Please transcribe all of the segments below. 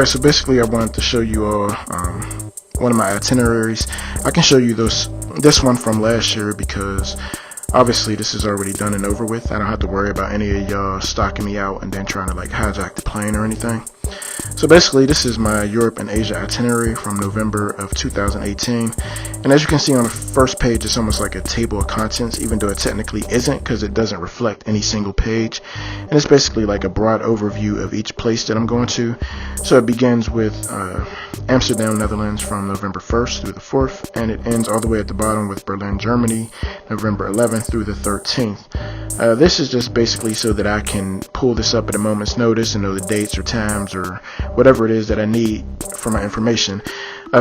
Alright, so basically I wanted to show you all one of my itineraries. I can show you this one from last year because obviously this is already done and over with. I don't have to worry about any of y'all stalking me out and then trying to like hijack the plane or anything. So basically this is my Europe and Asia itinerary from November of 2018, and as you can see on the first page, it's almost like a table of contents, even though it technically isn't because it doesn't reflect any single page, and it's basically like a broad overview of each place that I'm going to. So it begins with Amsterdam, Netherlands from November 1st through the 4th, and it ends all the way at the bottom with Berlin, Germany, November 11th through the 13th. This is just basically so that I can pull this up at a moment's notice and know the dates or times or whatever it is that I need for my information.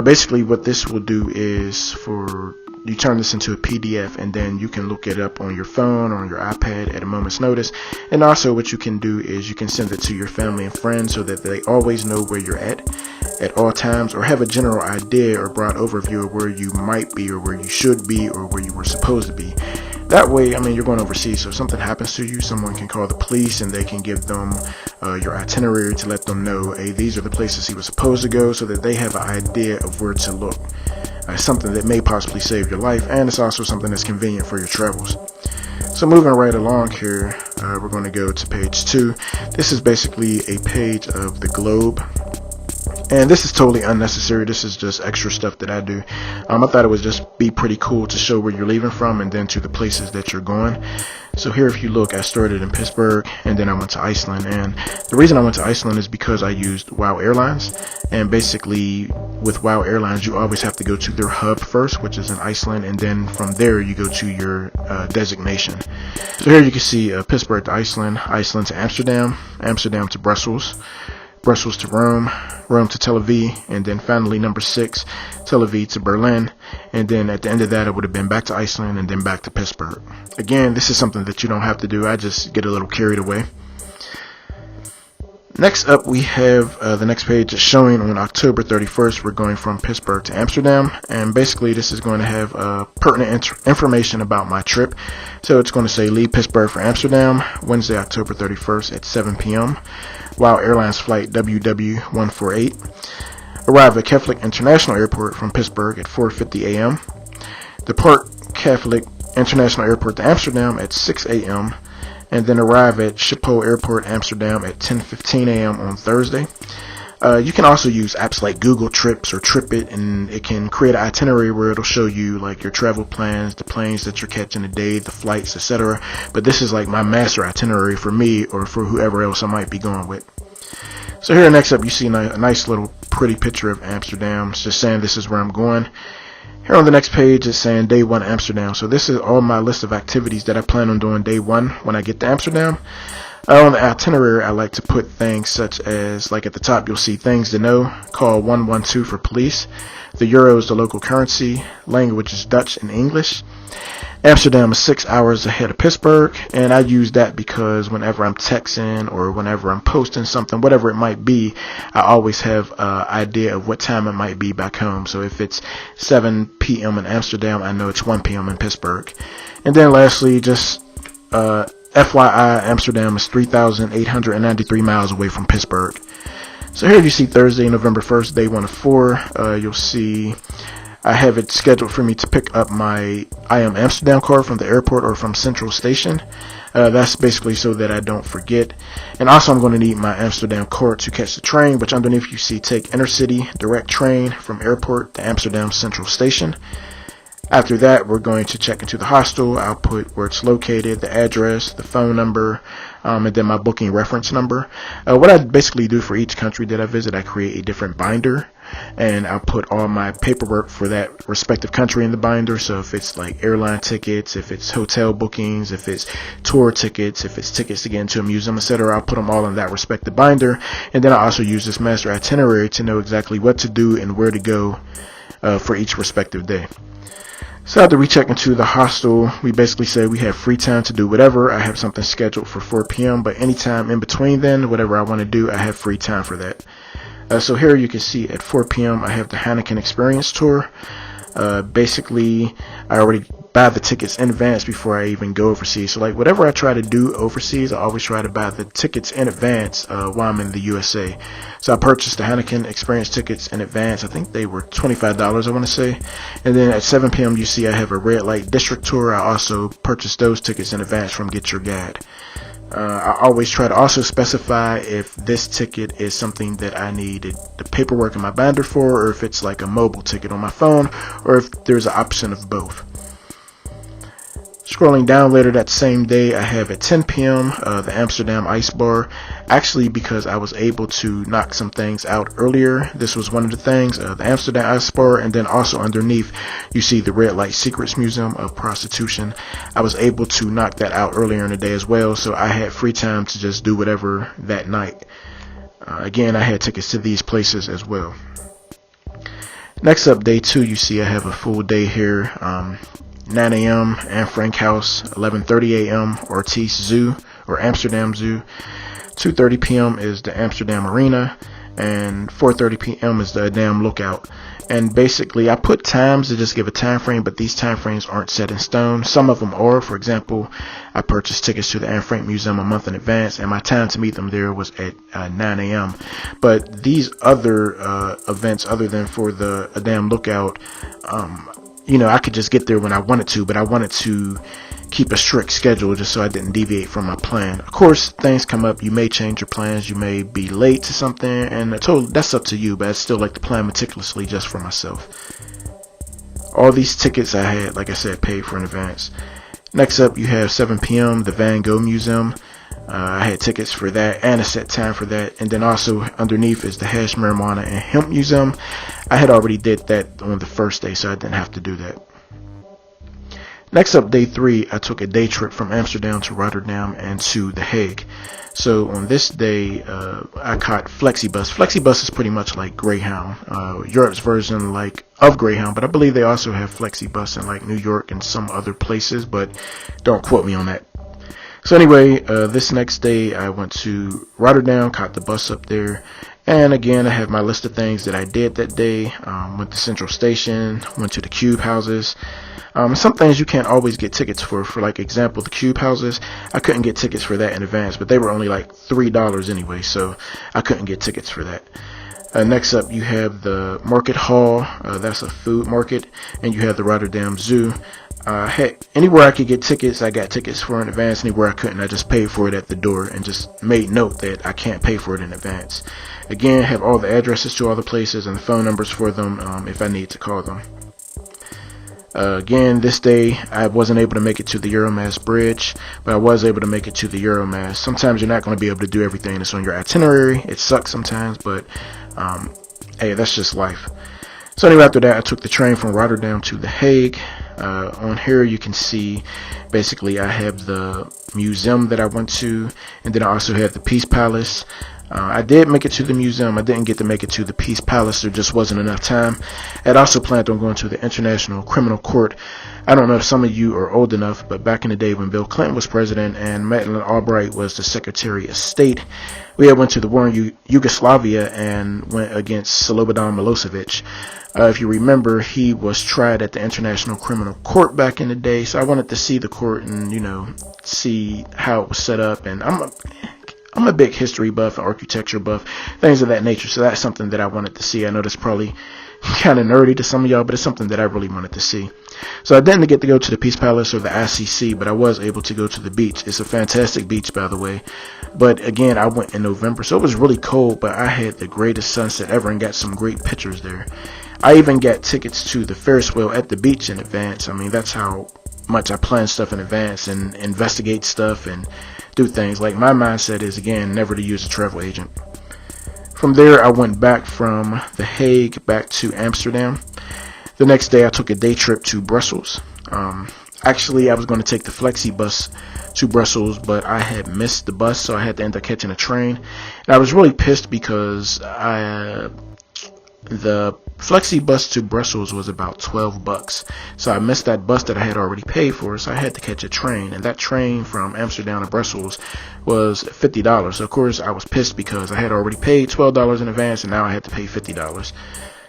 Basically what this will do is you turn this into a PDF and then you can look it up on your phone or on your iPad at a moment's notice. And also what you can do is you can send it to your family and friends so that they always know where you're at all times, or have a general idea or broad overview of where you might be or where you should be or where you were supposed to be. That way, I mean, you're going overseas, so if something happens to you, someone can call the police and they can give them your itinerary to let them know, hey, these are the places he was supposed to go, so that they have an idea of where to look. Something that may possibly save your life, and it's also something that's convenient for your travels. So moving right along here, we're going to go to page 2. This is basically a page of the globe. And this is totally unnecessary. This is just extra stuff that I do. I thought it would just be pretty cool to show where you're leaving from and then to the places that you're going. So here, if you look, I started in Pittsburgh and then I went to Iceland. And the reason I went to Iceland is because I used WOW Airlines. And basically with WOW Airlines, you always have to go to their hub first, which is in Iceland. And then from there, you go to your designation. So here you can see Pittsburgh to Iceland, Iceland to Amsterdam, Amsterdam to Brussels, Brussels to Rome, Rome to Tel Aviv, and then finally number 6, Tel Aviv to Berlin, and then at the end of that it would have been back to Iceland and then back to Pittsburgh. Again, this is something that you don't have to do. I just get a little carried away. Next up, we have the next page is showing on October 31st, we're going from Pittsburgh to Amsterdam, and basically this is going to have pertinent information about my trip. So it's going to say leave Pittsburgh for Amsterdam, Wednesday, October 31st at 7 p.m. WOW Airlines flight WW148. Arrive at Catholic International Airport from Pittsburgh at 4:50 a.m. Depart Catholic International Airport to Amsterdam at 6 a.m. and then arrive at Schiphol Airport, Amsterdam at 10:15 a.m. on Thursday. You can also use apps like Google Trips or TripIt, and it can create an itinerary where it'll show you like your travel plans, the planes that you're catching a day, the flights, etc. But this is like my master itinerary for me or for whoever else I might be going with. So here next up, you see a nice little pretty picture of Amsterdam. It's just saying this is where I'm going. Here on the next page, it's saying day 1 Amsterdam. So this is all my list of activities that I plan on doing day 1 when I get to Amsterdam. On the itinerary, I like to put things such as, like at the top, you'll see things to know. Call 112 for police. The euro is the local currency. Language is Dutch and English. Amsterdam is 6 hours ahead of Pittsburgh, and I use that because whenever I'm texting or whenever I'm posting something, whatever it might be, I always have an idea of what time it might be back home. So if it's 7 p.m. in Amsterdam, I know it's 1 p.m. in Pittsburgh. And then lastly, just FYI, Amsterdam is 3,893 miles away from Pittsburgh. So here you see Thursday, November 1st, day 1 of 4. You'll see I have it scheduled for me to pick up my I Am Amsterdam card from the airport or from Central Station. That's basically so that I don't forget. And also I'm going to need my Amsterdam card to catch the train, which underneath you see take intercity direct train from airport to Amsterdam Central Station. After that, we're going to check into the hostel. I'll put where it's located, the address, the phone number, and then my booking reference number. What I basically do for each country that I visit, I create a different binder, and I'll put all my paperwork for that respective country in the binder. So if it's like airline tickets, if it's hotel bookings, if it's tour tickets, if it's tickets to get into a museum, etc., I'll put them all in that respective binder. And then I also use this master itinerary to know exactly what to do and where to go for each respective day. So after we check into the hostel, we basically say we have free time to do whatever. I have something scheduled for 4 p.m., but anytime in between then, whatever I want to do, I have free time for that. So here you can see at 4 p.m. I have the Heineken Experience Tour. Basically, I already buy the tickets in advance before I even go overseas. So like whatever I try to do overseas, I always try to buy the tickets in advance while I'm in the USA. So I purchased the Heineken Experience tickets in advance. I think they were $25, I want to say. And then at 7 p.m. you see I have a red light district tour. I also purchased those tickets in advance from Get Your Guide. I always try to also specify if this ticket is something that I need the paperwork in my binder for, or if it's like a mobile ticket on my phone, or if there's an option of both. Scrolling down later that same day, I have at 10 p.m. The Amsterdam Ice Bar. Actually, because I was able to knock some things out earlier, this was one of the things, the Amsterdam Ice Bar, and then also underneath you see the Red Light Secrets Museum of Prostitution. I was able to knock that out earlier in the day as well, so I had free time to just do whatever that night. Again, I had tickets to these places as well. Next up, day 2, you see I have a full day here. 9 a.m. Anne Frank House, 11:30 a.m. Ortiz Zoo or Amsterdam Zoo, 2:30 p.m. is the Amsterdam Arena, and 4:30 p.m. is the Dam Lookout. And basically I put times to just give a time frame, but these time frames aren't set in stone. Some of them are. For example, I purchased tickets to the Anne Frank Museum a month in advance, and my time to meet them there was at 9 a.m. But these other events, other than for the Dam Lookout, I could just get there when I wanted to, but I wanted to keep a strict schedule just so I didn't deviate from my plan. Of course, things come up. You may change your plans. You may be late to something, and that's up to you, but I still like to plan meticulously just for myself. All these tickets I had, like I said, paid for in advance. Next up, you have 7 p.m., the Van Gogh Museum. I had tickets for that and a set time for that. And then also underneath is the Hash Marijuana and Hemp Museum. I had already did that on the first day, so I didn't have to do that. Next up, day 3, I took a day trip from Amsterdam to Rotterdam and to The Hague. So on this day, I caught Flexibus. Flexibus is pretty much like Greyhound, Europe's version of Greyhound, but I believe they also have Flexibus in like New York and some other places, but don't quote me on that. So anyway, this next day I went to Rotterdam, caught the bus up there, and again I have my list of things that I did that day. Went to Central Station, went to the Cube houses. Some things you can't always get tickets for like example, the Cube houses, I couldn't get tickets for that in advance, but they were only like $3 anyway, so I couldn't get tickets for that. Next up, you have the Market Hall, that's a food market, and you have the Rotterdam Zoo. Heck, anywhere I could get tickets, I got tickets for in advance. Anywhere I couldn't, I just paid for it at the door and just made note that I can't pay for it in advance. Again, have all the addresses to all the places and the phone numbers for them if I need to call them. Again, this day I wasn't able to make it to the Euromast Bridge, but I was able to make it to the Euromast. Sometimes you're not going to be able to do everything that's on your itinerary. It sucks sometimes, but hey, that's just life. So anyway, after that, I took the train from Rotterdam to The Hague. On here you can see basically I have the museum that I went to, and then I also have the Peace Palace. I did make it to the museum. I didn't get to make it to the Peace Palace. There just wasn't enough time. I'd also planned on going to the International Criminal Court. I don't know if some of you are old enough, but back in the day when Bill Clinton was president and Madeleine Albright was the Secretary of State, we had went to the war in Yugoslavia and went against Slobodan Milosevic. If you remember, he was tried at the International Criminal Court back in the day, so I wanted to see the court and, see how it was set up. And I'm a big history buff, architecture buff, things of that nature, so that's something that I wanted to see. I know that's probably kind of nerdy to some of y'all, but it's something that I really wanted to see. So I didn't get to go to the Peace Palace or the ICC, but I was able to go to the beach. It's a fantastic beach, by the way. But again, I went in November, so it was really cold, but I had the greatest sunset ever and got some great pictures there. I even got tickets to the Ferris wheel at the beach in advance. I mean, that's how much I plan stuff in advance and investigate stuff and do things. Like, my mindset is, again, never to use a travel agent. From there, I went back from The Hague back to Amsterdam. The next day, I took a day trip to Brussels. Actually, I was going to take the Flexi bus to Brussels, but I had missed the bus, so I had to end up catching a train. And I was really pissed because the Flexi bus to Brussels was about $12, so I missed that bus that I had already paid for, so I had to catch a train, and that train from Amsterdam to Brussels was $50. So of course I was pissed because I had already paid $12 in advance, and now I had to pay $50.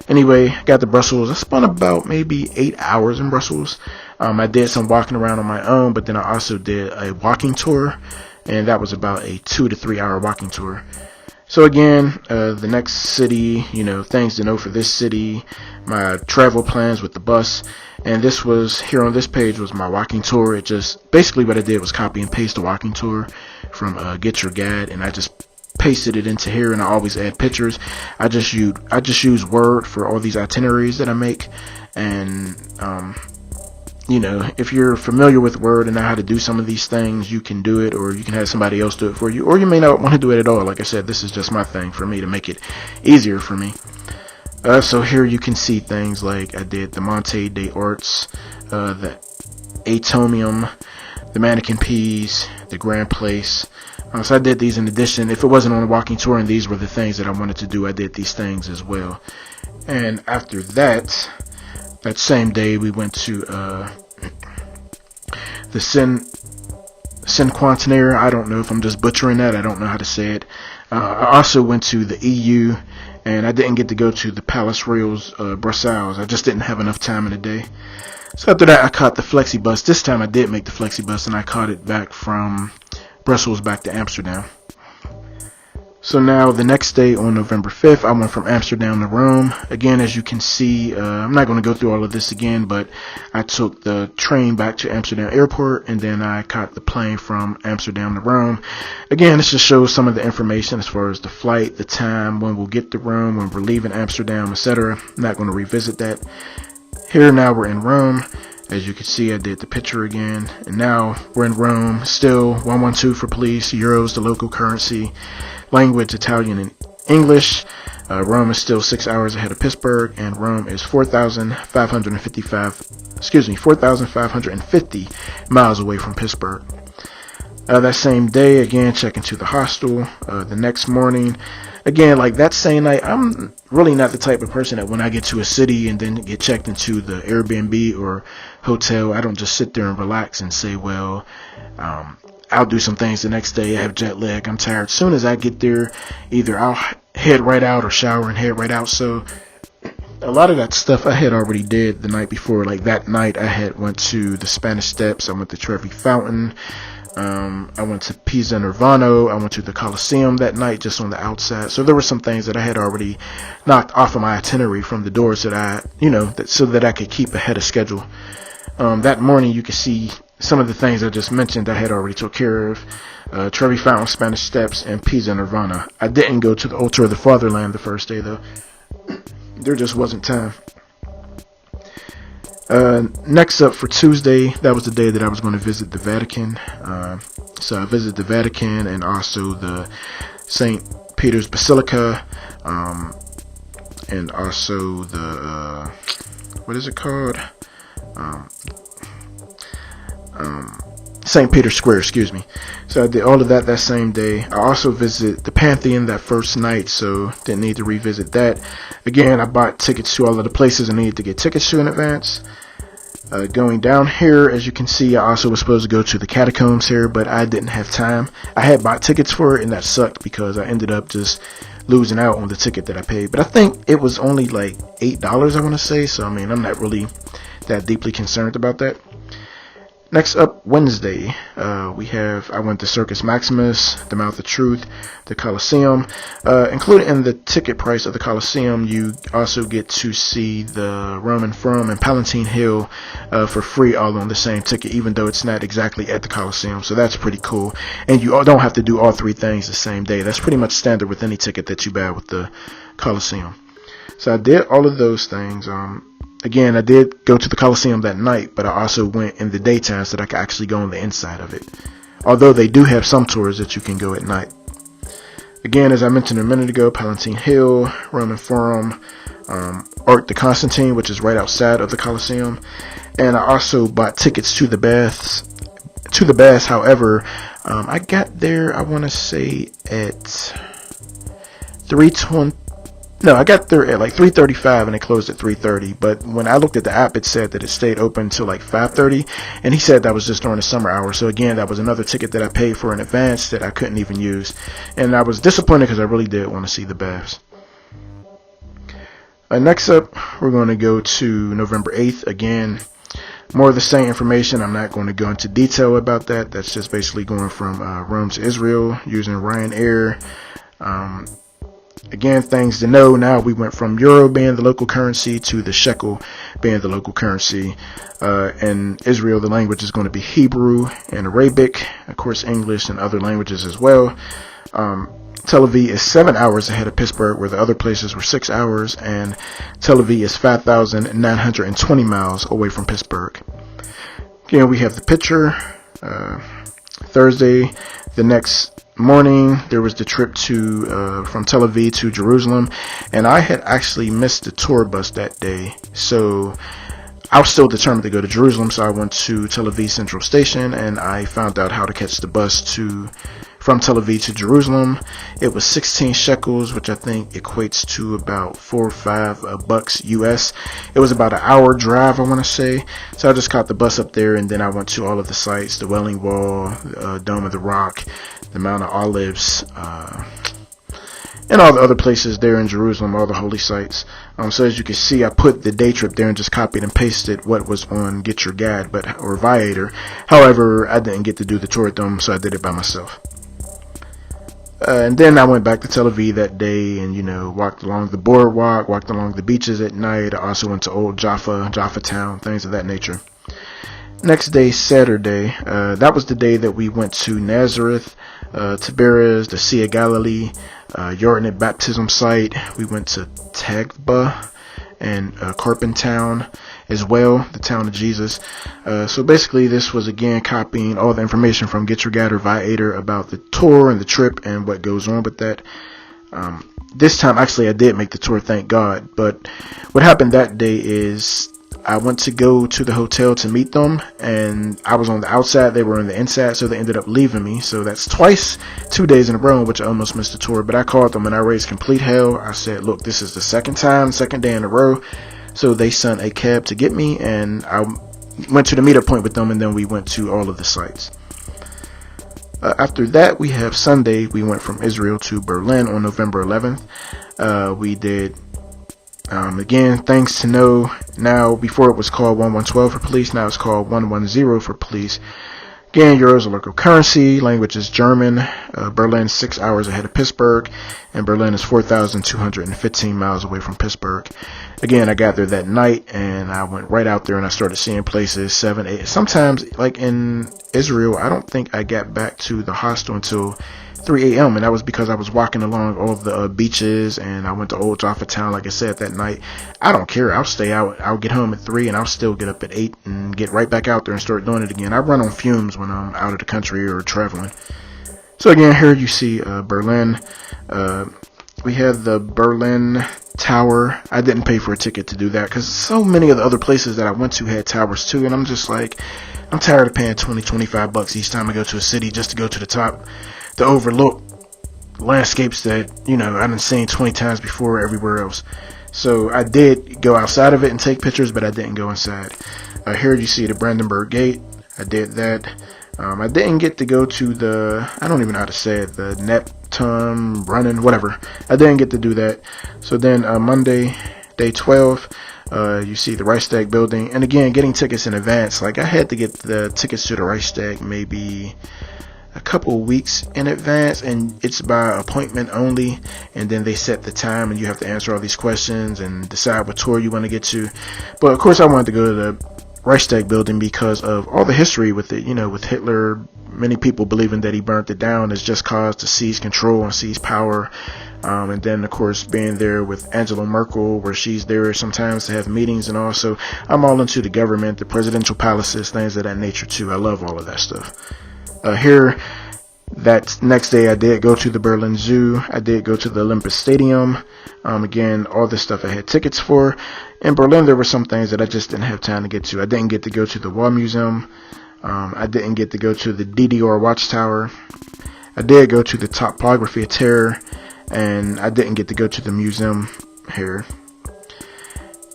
Anyway, got to Brussels. I spent about maybe 8 hours in Brussels. I did some walking around on my own, but then I also did a walking tour, and that was about a 2 to 3 hour walking tour. So again, the next city, things to know for this city, my travel plans with the bus, and this was, here on this page was my walking tour. It just, basically what I did was copy and paste the walking tour from Get Your Guide, and I just pasted it into here, and I always add pictures. I just use Word for all these itineraries that I make, and if you're familiar with Word and know how to do some of these things, you can do it, or you can have somebody else do it for you, or you may not want to do it at all. Like I said, this is just my thing for me to make it easier for me. So here you can see things like I did the Monte de Arts, the Atomium, the Mannequin Peas, the Grand Place. So I did these in addition. If it wasn't on a walking tour and these were the things that I wanted to do, I did these things as well. And after that same day, we went to the Cinquantenaire. I don't know if I'm just butchering that. I don't know how to say it. I also went to the EU, and I didn't get to go to the Palace Royals Brussels. I just didn't have enough time in the day. So after that, I caught the Flexi bus. This time I did make the Flexi bus, and I caught it back from Brussels back to Amsterdam. So now the next day on November 5th, I went from Amsterdam to Rome. Again, as you can see, I'm not going to go through all of this again, but I took the train back to Amsterdam airport, and then I caught the plane from Amsterdam to Rome. Again, this just shows some of the information as far as the flight, the time, when we'll get to Rome, when we're leaving Amsterdam, etc. I'm not going to revisit that. Here now we're in Rome. As you can see, I did the picture again, and now we're in Rome. Still 112 for police, euros, the local currency, language Italian and English. Rome is still 6 hours ahead of Pittsburgh, and Rome is 4,550 miles away from Pittsburgh. That same day, again, check into the hostel. The next morning, again, like that same night, I'm really not the type of person that when I get to a city and then get checked into the Airbnb or hotel, I don't just sit there and relax and say, well, I'll do some things the next day. I have jet lag. I'm tired. As soon as I get there, either I'll head right out or shower and head right out. So a lot of that stuff I had already did the night before. Like that night, I had went to the Spanish Steps. I went to Trevi Fountain. I went to Pisa Nirvana. I went to the Colosseum that night, just on the outside. So there were some things that I had already knocked off of my itinerary from the doors that I, so that I could keep ahead of schedule. That morning, you could see some of the things I just mentioned I had already took care of. Trevi Fountain, Spanish Steps, and Pisa Nirvana. I didn't go to the Altar of the Fatherland the first day, though. There just wasn't time. Next up for Tuesday, that was the day that I was going to visit the Vatican. So I visited the Vatican and also the St. Peter's Basilica, and also the, what is it called? St. Peter's Square, excuse me. So I did all of that same day. I also visited the Pantheon that first night, so didn't need to revisit that. Again, I bought tickets to all of the places I needed to get tickets to in advance. Going down here, as you can see, I also was supposed to go to the catacombs here, but I didn't have time. I had bought tickets for it, and that sucked because I ended up just losing out on the ticket that I paid. But I think it was only like $8, I want to say, so I mean, I'm not really that deeply concerned about that. Next up, Wednesday, I went to Circus Maximus, the Mouth of Truth, the Colosseum. Included in the ticket price of the Colosseum, you also get to see the Roman Forum and Palatine Hill for free, all on the same ticket, even though it's not exactly at the Colosseum. So that's pretty cool. And you don't have to do all three things the same day. That's pretty much standard with any ticket that you buy with the Colosseum. So I did all of those things. Again, I did go to the Colosseum that night, but I also went in the daytime so that I could actually go on the inside of it. Although they do have some tours that you can go at night. Again, as I mentioned a minute ago, Palatine Hill, Roman Forum, Arc de Constantine, which is right outside of the Colosseum. And I also bought tickets to the baths. However, I got there, I want to say at 3:20. No, I got there at like 3:35 and it closed at 3:30. But when I looked at the app, it said that it stayed open until like 5:30. And he said that was just during the summer hours. So again, that was another ticket that I paid for in advance that I couldn't even use. And I was disappointed because I really did want to see the baths. Next up, we're going to go to November 8th again. More of the same information. I'm not going to go into detail about that. That's just basically going from Rome to Israel using Ryanair. Again, things to know. Now we went from euro being the local currency to the shekel being the local currency. In Israel, the language is going to be Hebrew and Arabic, of course, English and other languages as well. Tel Aviv is 7 hours ahead of Pittsburgh, where the other places were 6 hours, and Tel Aviv is 5,920 miles away from Pittsburgh. Again, we have the picture. Thursday, the next morning, there was the trip from Tel Aviv to Jerusalem, and I had actually missed the tour bus that day, so I was still determined to go to Jerusalem. So I went to Tel Aviv Central Station, and I found out how to catch the bus from Tel Aviv to Jerusalem. It was 16 shekels, which I think equates to about $4 or $5 US. It was about an hour drive, I want to say. So I just caught the bus up there, and then I went to all of the sites: the Wailing Wall, Dome of the Rock, the Mount of Olives, and all the other places there in Jerusalem, all the holy sites. So as you can see, I put the day trip there and just copied and pasted what was on Get Your Guide, or Viator. However, I didn't get to do the tour with them, so I did it by myself. And then I went back to Tel Aviv that day and, walked along the boardwalk, walked along the beaches at night. I also went to Old Jaffa Town, things of that nature. Next day, Saturday, that was the day that we went to Nazareth, Tiberias, the Sea of Galilee, Jordan baptism site. We went to Tagba and Carpentown as well, the town of Jesus. So basically, this was again copying all the information from Get Your Guide or Viator about the tour and the trip and what goes on with that. This time, actually, I did make the tour, thank God. But what happened that day is I went to go to the hotel to meet them, and I was on the outside, they were on the inside, so they ended up leaving me. So that's twice, 2 days in a row, in which I almost missed the tour. But I called them and I raised complete hell. I said, look, this is the second day in a row. So they sent a cab to get me, and I went to the meetup point with them, and then we went to all of the sites. After that, we have Sunday. We went from Israel to Berlin on November 11th. We did, again, things to know. Now, before it was called 1112 for police, now it's called 110 for police. Again, euro is a local currency. Language is German. Berlin 6 hours ahead of Pittsburgh, and Berlin is 4,215 miles away from Pittsburgh. Again, I got there that night, and I went right out there, and I started seeing places 7, 8. Sometimes, like in Israel, I don't think I got back to the hostel until 3 a.m. and that was because I was walking along all the beaches, and I went to Old Jaffa Town, like I said, that night. I don't care. I'll stay out. I'll get home at 3, and I'll still get up at 8 and get right back out there and start doing it again. I run on fumes when I'm out of the country or traveling. So again, here you see Berlin. We have the Berlin Tower. I didn't pay for a ticket to do that because so many of the other places that I went to had towers too, and I'm just like, I'm tired of paying $20-25 each time I go to a city just to go to the top to overlook landscapes that, I've been seeing 20 times before everywhere else. So I did go outside of it and take pictures, but I didn't go inside. Here you see the Brandenburg Gate. I did that. I didn't get to go to I don't even know how to say it, the Neptun running, whatever. I didn't get to do that. So then Monday, day 12, you see the Reichstag building. And again, getting tickets in advance. Like, I had to get the tickets to the Reichstag maybe a couple of weeks in advance, and it's by appointment only, and then they set the time, and you have to answer all these questions and decide what tour you want to get to. But of course, I wanted to go to the Reichstag building because of all the history with it, with Hitler. Many people believing that he burnt it down as just cause to seize control and seize power. And then, of course, being there with Angela Merkel, where she's there sometimes to have meetings and all. So I'm all into the government, the presidential palaces, things of that nature too. I love all of that stuff. Here, that next day, I did go to the Berlin Zoo. I did go to the Olympus Stadium. Again, all this stuff I had tickets for. In Berlin, there were some things that I just didn't have time to get to. I didn't get to go to the War Museum. I didn't get to go to the DDR Watchtower. I did go to the Topography of Terror, and I didn't get to go to the museum here.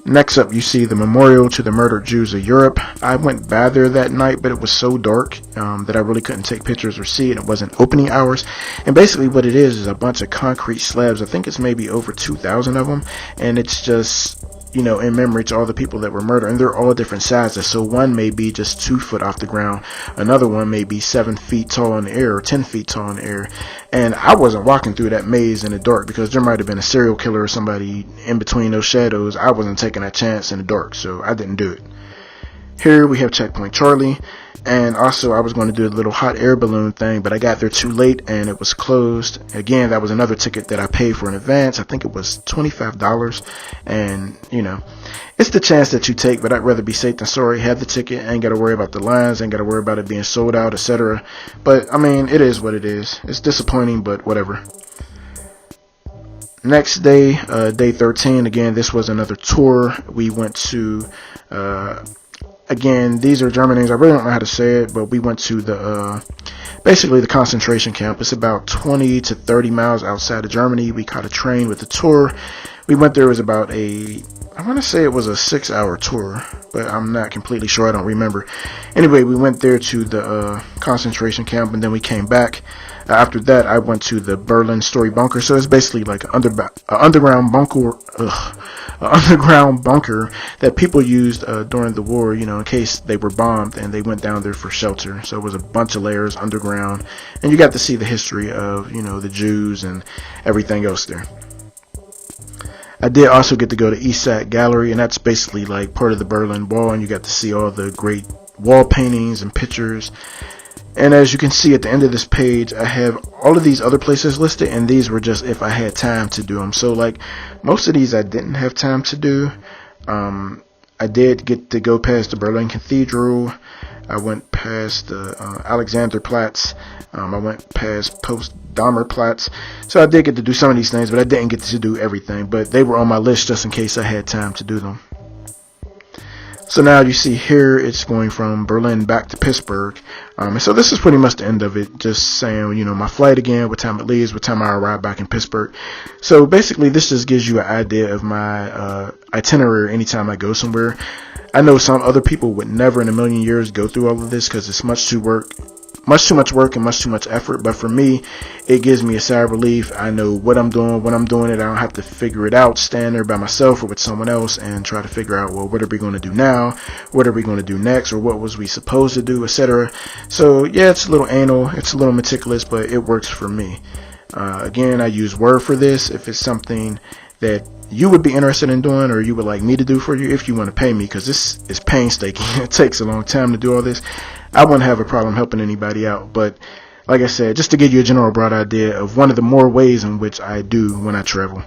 Next up, you see the Memorial to the Murdered Jews of Europe. I went by there that night, but it was so dark that I really couldn't take pictures or see it. It wasn't opening hours. And basically what it is a bunch of concrete slabs. I think it's maybe over 2,000 of them. And it's just in memory to all the people that were murdered, and they're all different sizes. So one may be just 2 foot off the ground, another one may be 7 feet tall in the air or 10 feet tall in the air. And I wasn't walking through that maze in the dark because there might have been a serial killer or somebody in between those shadows. I wasn't taking that chance in the dark, so I didn't do it. Here we have Checkpoint Charlie. And also I was going to do a little hot air balloon thing, but I got there too late and it was closed. Again, that was another ticket that I paid for in advance. I think it was $25. And, it's the chance that you take, but I'd rather be safe than sorry. Have the ticket, ain't got to worry about the lines, ain't got to worry about it being sold out, etc. But, I mean, it is what it is. It's disappointing, but whatever. Next day, day 13. Again, this was another tour. We went to... Again, these are German names. I really don't know how to say it, but we went to basically the concentration camp. It's about 20 to 30 miles outside of Germany. We caught a train with the tour. We went there. It was about I want to say it was a 6-hour tour, but I'm not completely sure. I don't remember. Anyway, we went there to the concentration camp, and then we came back. After that, I went to the Berlin Story Bunker. So it's basically like an underground bunker. Underground bunker that people used during the war, in case they were bombed and they went down there for shelter. So it was a bunch of layers underground, and you got to see the history of, the Jews and everything else there. I did also get to go to ESAT Gallery, and that's basically like part of the Berlin Wall, and you got to see all the great wall paintings and pictures. And as you can see at the end of this page, I have all of these other places listed, and these were just if I had time to do them. So like most of these I didn't have time to do. I did get to go past the Berlin Cathedral. I went past the Alexanderplatz. I went past Potsdamerplatz. So I did get to do some of these things, but I didn't get to do everything. But they were on my list just in case I had time to do them. So now you see here it's going from Berlin back to Pittsburgh. And so this is pretty much the end of it. Just saying, my flight again, what time it leaves, what time I arrive back in Pittsburgh. So basically this just gives you an idea of my itinerary anytime I go somewhere. I know some other people would never in a million years go through all of this because it's much too much work and much too much effort. But for me, it gives me a sigh of relief. I know what I'm doing, when I'm doing it. I don't have to figure it out, stand there by myself or with someone else and try to figure out, well, what are we going to do now? What are we going to do next? Or what was we supposed to do, etc. So yeah, it's a little anal, it's a little meticulous, but it works for me. Again, I use Word for this. If it's something that you would be interested in doing or you would like me to do for you, if you want to pay me, because this is painstaking. It takes a long time to do all this. I wouldn't have a problem helping anybody out, but like I said, just to give you a general broad idea of one of the more ways in which I do when I travel.